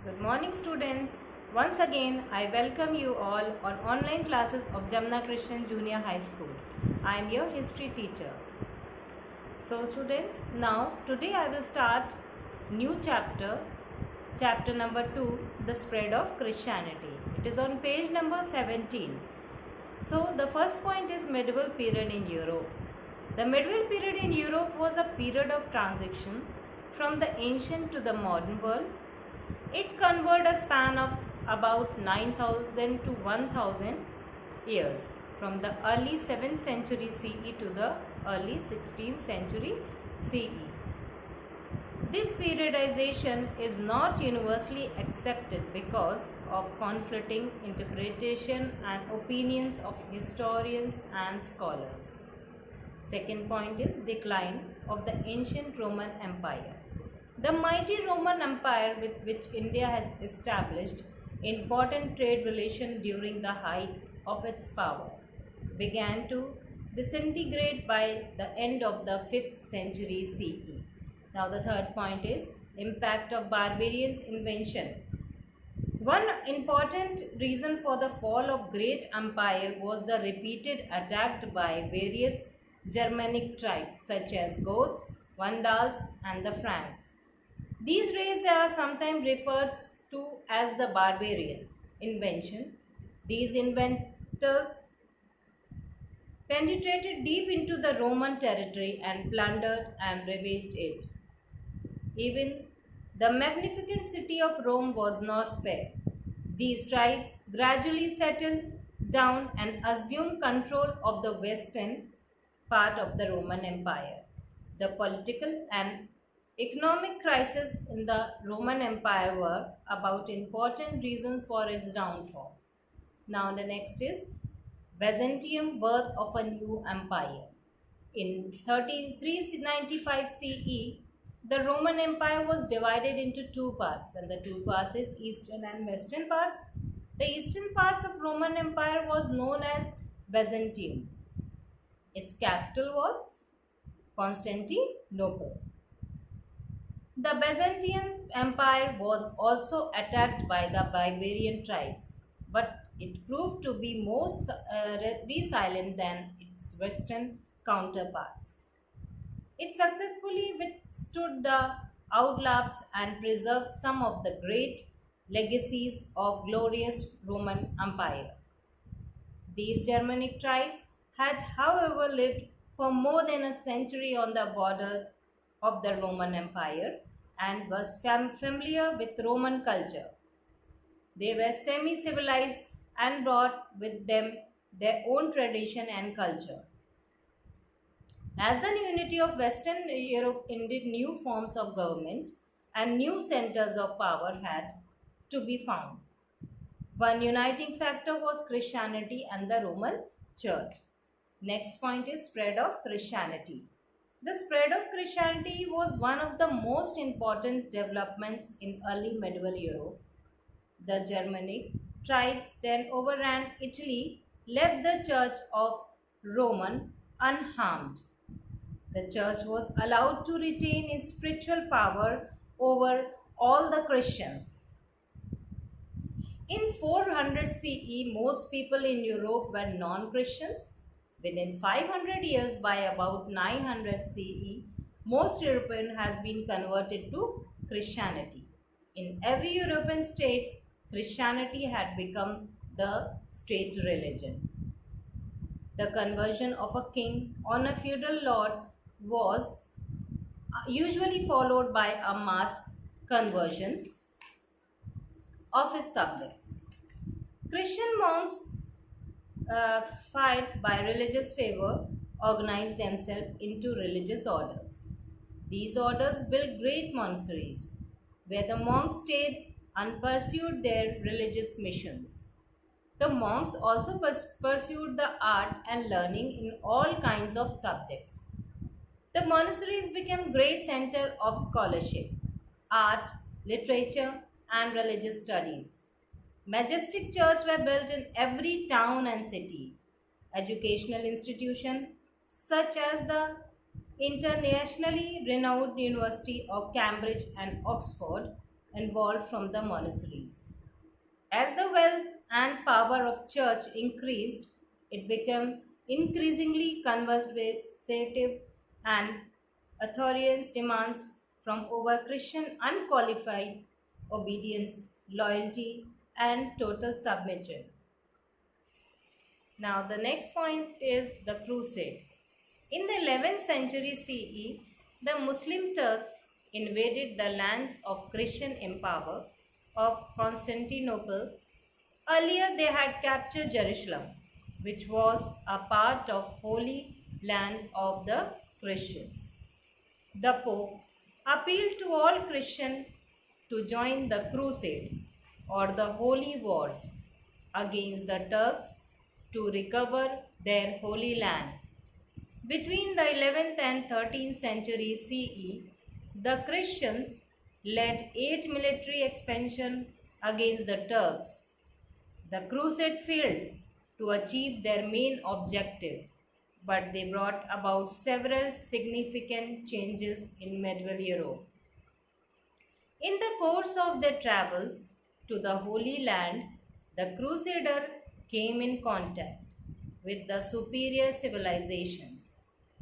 Good morning, students. Once again, I welcome you all on online classes of Jamna Christian Junior High School. I am your history teacher. So, students, now today I will start new chapter number 2, the spread of Christianity. It is on page number 17. So, the first point is medieval period in Europe. The medieval period in Europe was a period of transition from the ancient to the modern world. It covered a span of about 9000 to 1000 years, from the early 7th century CE to the early 16th century CE. This periodization is not universally accepted because of conflicting interpretation and opinions of historians and scholars. Second point is decline of the ancient Roman Empire. The mighty Roman Empire, with which India has established important trade relations during the height of its power, began to disintegrate by the end of the 5th century CE. Now the third point is impact of barbarians' invention. One important reason for the fall of great empire was the repeated attack by various Germanic tribes such as Goths, Vandals and the Franks. These raids are sometimes referred to as the barbarian invention. These inventors penetrated deep into the Roman territory and plundered and ravaged it. Even the magnificent city of Rome was not spared. These tribes gradually settled down and assumed control of the western part of the Roman Empire. The political and economic crisis in the Roman Empire were about important reasons for its downfall. Now the next is Byzantium birth of a new empire. In 395 CE, the Roman Empire was divided into two parts, and the two parts is eastern and western parts. The eastern parts of Roman Empire was known as Byzantium. Its capital was Constantinople. The Byzantine Empire was also attacked by the barbarian tribes, but it proved to be more resilient than its western counterparts. It successfully withstood the outlaws and preserved some of the great legacies of glorious Roman Empire. These Germanic tribes had, however, lived for more than a century on the border of the Roman Empire and was familiar with Roman culture. They were semi-civilized and brought with them their own tradition and culture. As the unity of Western Europe ended, new forms of government and new centers of power had to be found. One uniting factor was Christianity and the Roman Church. Next point is spread of Christianity. The spread of Christianity was one of the most important developments in early medieval Europe. The Germanic tribes then overran Italy, left the Church of Roman unharmed. The church was allowed to retain its spiritual power over all the Christians. In 400 CE, most people in Europe were non-Christians. Within 500 years, by about 900 CE, most European has been converted to Christianity. In every European state, Christianity had become the state religion. The conversion of a king on a feudal lord was usually followed by a mass conversion of his subjects. Christian monks, fired by religious favor, organized themselves into religious orders. These orders built great monasteries where the monks stayed and pursued their religious missions. The monks also pursued the art and learning in all kinds of subjects. The monasteries became great center of scholarship, art, literature, and religious studies. Majestic churches were built in every town and city. Educational institutions such as the internationally renowned University of Cambridge and Oxford involved from the monasteries. As the wealth and power of church increased, it became increasingly conservative and authoritarian demands from over Christian unqualified obedience, loyalty, and total submission. Now, the next point is the crusade. In the 11th century CE, the Muslim Turks invaded the lands of Christian empire of Constantinople. Earlier, they had captured Jerusalem, which was a part of Holy Land of the Christians. The Pope appealed to all Christians to join the crusade or the holy wars against the Turks to recover their holy land. Between the 11th and 13th century CE, the Christians led 8 military expansions against the Turks. The crusade failed to achieve their main objective, but they brought about several significant changes in medieval Europe. In the course of their travels to the Holy Land, the Crusader came in contact with the superior civilizations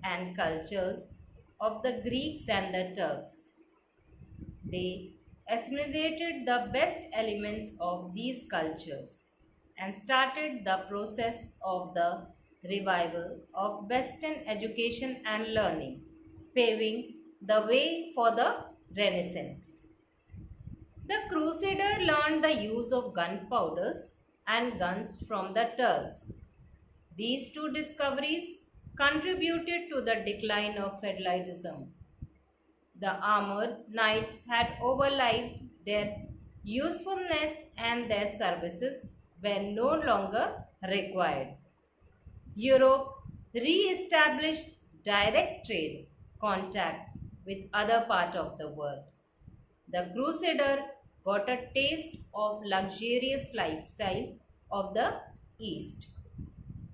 and cultures of the Greeks and the Turks. They assimilated the best elements of these cultures and started the process of the revival of Western education and learning, paving the way for the Renaissance. The Crusader learned the use of gunpowders and guns from the Turks. These two discoveries contributed to the decline of feudalism. The armored knights had overlived their usefulness and their services were no longer required. Europe re-established direct trade contact with other part of the world. The Crusader got a taste of luxurious lifestyle of the East.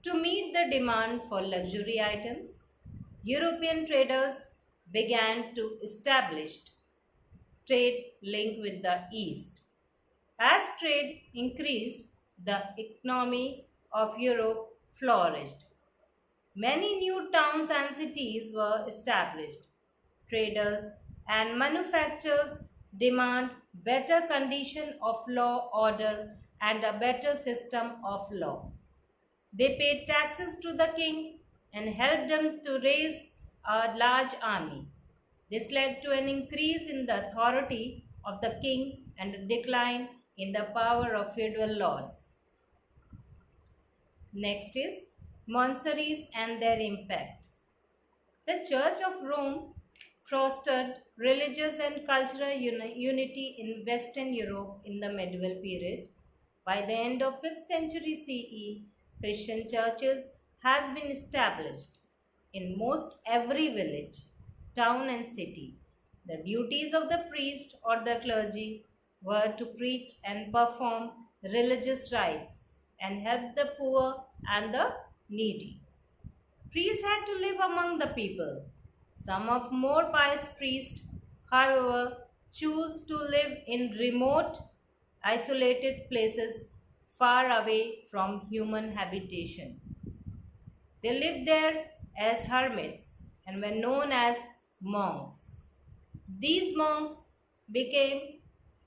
To meet the demand for luxury items, European traders began to establish trade link with the East. As trade increased, the economy of Europe flourished. Many new towns and cities were established. Traders and manufacturers demand better condition of law order and a better system of law. They paid taxes to the king and helped him to raise a large army. This led to an increase in the authority of the king and a decline in the power of feudal lords. Next is monasteries and their impact. The Church of Rome fostered religious and cultural unity in Western Europe in the medieval period. By the end of 5th century CE, Christian churches has been established in most every village, town and city. The duties of the priest or the clergy were to preach and perform religious rites and help the poor and the needy. Priests had to live among the people. Some of more pious priests, however, choose to live in remote, isolated places far away from human habitation. They lived there as hermits and were known as monks. These monks became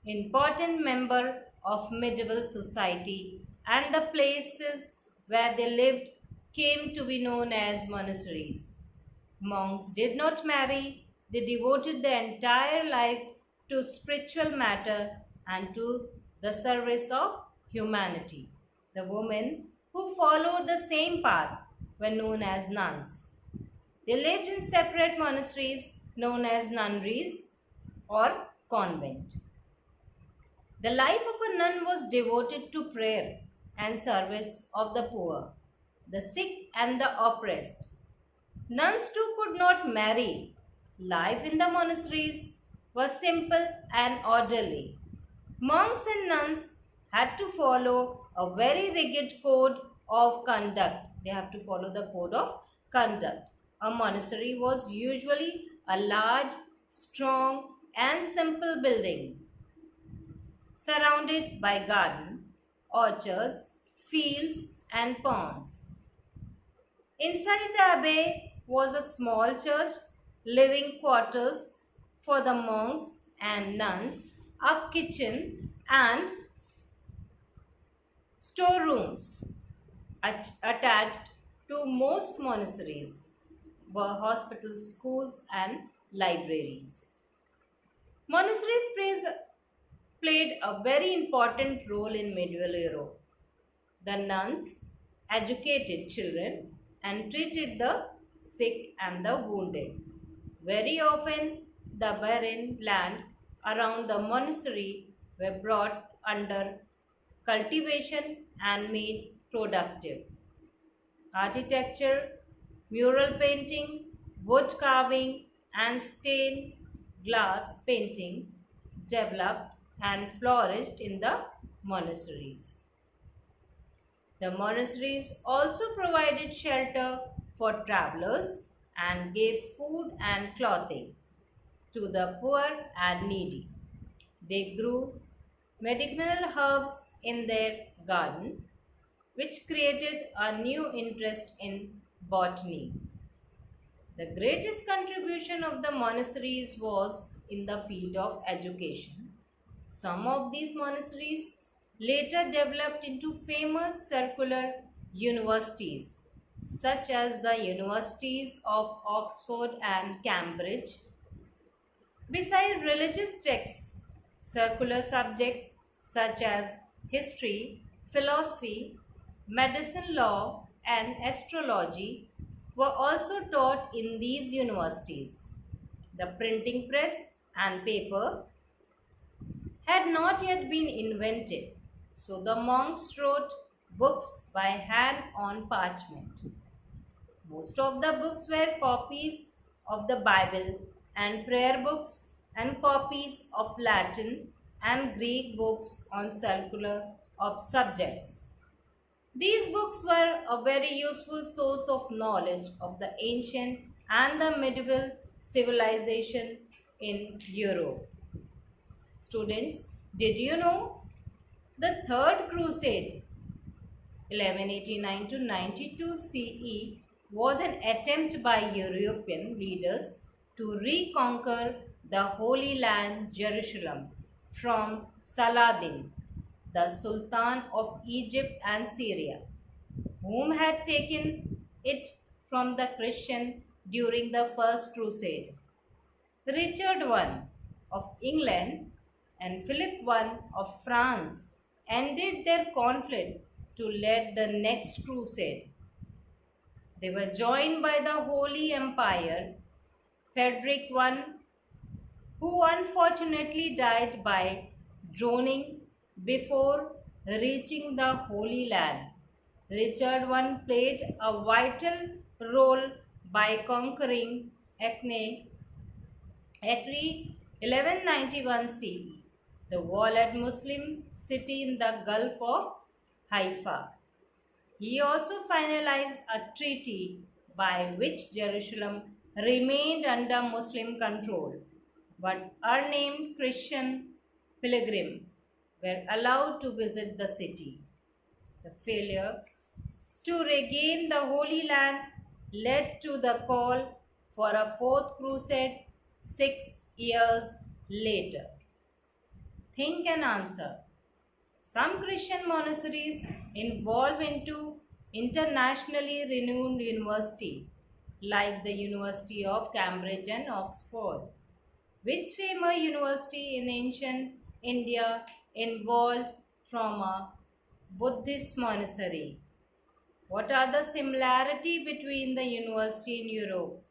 important member of medieval society and the places where they lived came to be known as monasteries. Monks did not marry, they devoted their entire life to spiritual matter and to the service of humanity. The women who followed the same path were known as nuns. They lived in separate monasteries known as nunneries or convent. The life of a nun was devoted to prayer and service of the poor, the sick and the oppressed. Nuns too could not marry. Life in the monasteries was simple and orderly. Monks and nuns had to follow a very rigid code of conduct. They have to follow the code of conduct. A monastery was usually a large, strong, and simple building. surrounded by garden, orchards, fields and ponds. Inside the abbey was a small church, living quarters for the monks and nuns, a kitchen and storerooms. Attached to most monasteries were hospitals, schools and libraries. Played a very important role in medieval Europe. The nuns educated children and treated the sick and the wounded. Very often, the barren land around the monastery were brought under cultivation and made productive. Architecture, mural painting, wood carving, and stained glass painting developed and flourished in the monasteries. The monasteries also provided shelter for travelers and gave food and clothing to the poor and needy. They grew medicinal herbs in their garden, which created a new interest in botany. The greatest contribution of the monasteries was in the field of education. Some of these monasteries later developed into famous circular universities, such as the universities of Oxford and Cambridge. Besides religious texts, circular subjects such as history, philosophy, medicine, law, and astrology were also taught in these universities. The printing press and paper had not yet been invented, so the monks wrote books by hand on parchment. Most of the books were copies of the Bible and prayer books and copies of Latin and Greek books on circular of subjects. These books were a very useful source of knowledge of the ancient and the medieval civilization in Europe. Students, did you know the Third Crusade 1189 to 92 CE was an attempt by European leaders to reconquer the Holy Land Jerusalem from Saladin, the Sultan of Egypt and Syria, whom had taken it from the Christian during the First Crusade. Richard I of England and Philip I of France ended their conflict to lead the next crusade. They were joined by the Holy Empire, Frederick I, who unfortunately died by drowning before reaching the Holy Land. Richard I played a vital role by conquering Acre 1191 CE, the walled Muslim city in the Gulf of Haifa. He also finalized a treaty by which Jerusalem remained under Muslim control, but unnamed Christian pilgrims were allowed to visit the city. The failure to regain the Holy Land led to the call for a fourth crusade 6 years later. Think and answer. Some Christian monasteries evolved into internationally renowned university like the University of Cambridge and Oxford. Which famous university in ancient India evolved from a Buddhist monastery? What are the similarity between the university in Europe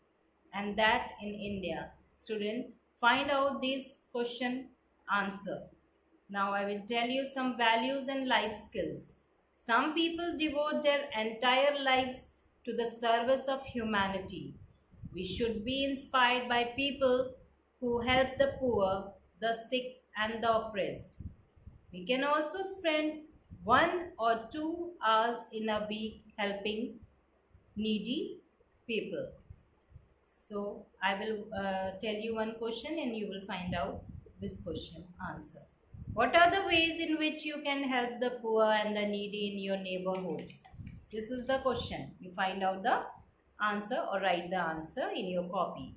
and that in India? Student, find out this question answer. Now I will tell you some values and life skills. Some people devote their entire lives to the service of humanity. We should be inspired by people who help the poor, the sick and the oppressed. We can also spend 1 or 2 hours in a week helping needy people. So I will tell you one question and you will find out this question answer. What are the ways in which you can help the poor and the needy in your neighborhood? This is the question. You find out the answer or write the answer in your copy.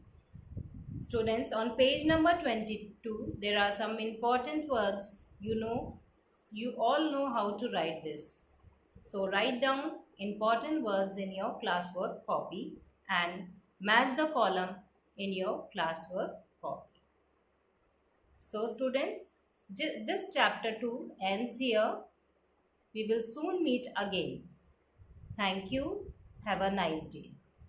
Students, on page number 22, there are some important words. You all know how to write this. So write down important words in your classwork copy and match the column in your classwork copy. So students, this chapter 2 ends here. We will soon meet again. Thank you. Have a nice day.